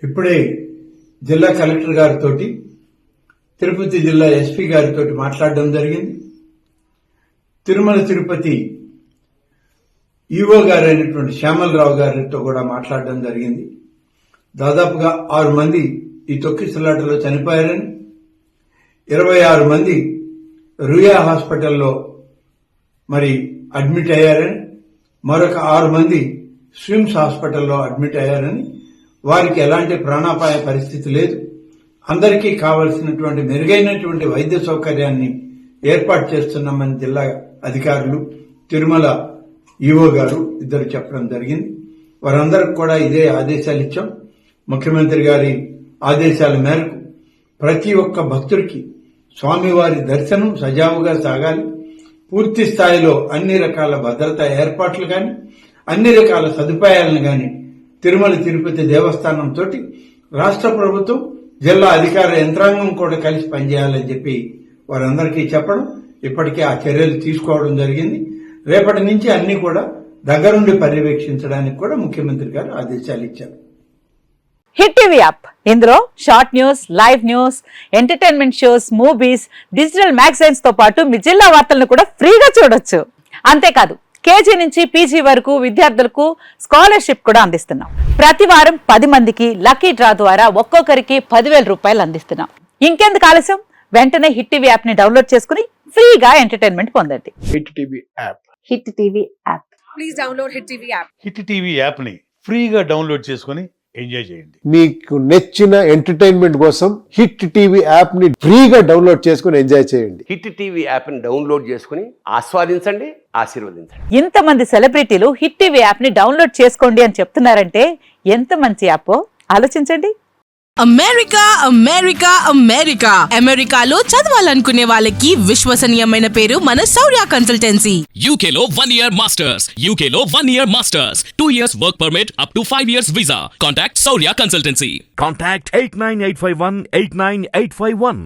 ఇప్పుడే జిల్లా కలెక్టర్ గారితో తిరుపతి జిల్లా ఎస్పీ గారితో మాట్లాడడం జరిగింది. తిరుమల తిరుపతి ఈవో గారు అయినటువంటి శ్యామలరావు గారితో కూడా మాట్లాడడం జరిగింది. దాదాపుగా 6 మంది ఈ తొక్కిసలాటలో చనిపోయారని, 26 మంది రుయా హాస్పిటల్లో మరి అడ్మిట్ అయ్యారని, మరొక 6 మంది స్విమ్స్ హాస్పిటల్లో అడ్మిట్ అయ్యారని, వారికి ఎలాంటి ప్రాణాపాయ పరిస్థితి లేదు, అందరికీ కావలసినటువంటి మెరుగైనటువంటి వైద్య సౌకర్యాన్ని ఏర్పాటు చేస్తున్నామని జిల్లా అధికారులు, తిరుమల ఈవో గారు ఇద్దరు చెప్పడం జరిగింది. వారందరికి కూడా ఇదే ఆదేశాలు ఇచ్చాం. ముఖ్యమంత్రి గారి ఆదేశాల మేరకు ప్రతి ఒక్క భక్తుడికి స్వామివారి దర్శనం సజావుగా సాగాలి, పూర్తి స్థాయిలో అన్ని రకాల భద్రతా ఏర్పాట్లు గాని, అన్ని రకాల సదుపాయాలను గాని తిరుమల తిరుపతి దేవస్థానం తోటి రాష్ట్ర ప్రభుత్వం, జిల్లా అధికార యంత్రాంగం కూడా కలిసి పనిచేయాలని చెప్పి వారందరికీ చెప్పడం, ఇప్పటికే ఆ చర్యలు తీసుకోవడం జరిగింది. రేపటి నుంచి అన్ని కూడా దగ్గరుండి పర్యవేక్షించడానికి కూడా ముఖ్యమంత్రి గారు ఆదేశాలు ఇచ్చారు. హిట్ టీవీ యాప్, ఇందులో short news, live news, entertainment shows, movies, digital magazines తో పాటు మీ జిల్లా వార్తలను కూడా ఫ్రీగా చూడొచ్చు. అంతేకాదు కేజీ నుంచి పీజీ వరకు విద్యార్థులకు స్కాలర్షిప్ కూడా అందిస్తున్నాం. ప్రతి వారం 10 మందికి లక్కీ డ్రా ద్వారా ఒక్కొక్కరికి 10,000 రూపాయలు అందిస్తున్నాం. ఇంకెందుకు ఆలస్యం, వెంటనే హిట్ టీవీ యాప్ ని డౌన్లోడ్ చేసుకుని ఫ్రీగా ఎంటర్టైన్మెంట్ పొందండి. Hit TV app. Hit TV app. Please download hit TV app. Hit TV app ని ఫ్రీగా డౌన్లోడ్ చేసుకుని ఎంజాయ్ చేయండి. మీకు నచ్చిన ఎంటర్టైన్మెంట్ కోసం హిట్ టీవీ యాప్ ని ఫ్రీగా డౌన్లోడ్ చేసుకుని ఎంజాయ్ చేయండి. హిట్ టీవీ యాప్ ని డౌన్లోడ్ చేసుకుని ఆస్వాదించండి, ఆశీర్వదించండి. ఇంతమంది సెలబ్రిటీలు హిట్ టీవీ యాప్ ని డౌన్లోడ్ చేసుకోండి అని చెప్తున్నారంటే ఎంత మంచి యాప్ ఆలోచించండి. అమెరికా అమెరికా అమెరికా అమెరికాలో చదవాలనుకునే వాళ్ళకి విశ్వసనీయమైన పేరు మన శౌర్య కన్సల్టెన్సీ. UK లో 1 year masters. UK లో 1 year masters. 2 years work permit up to 5 years visa. Contact Saurya Consultancy. Contact 89851 89851.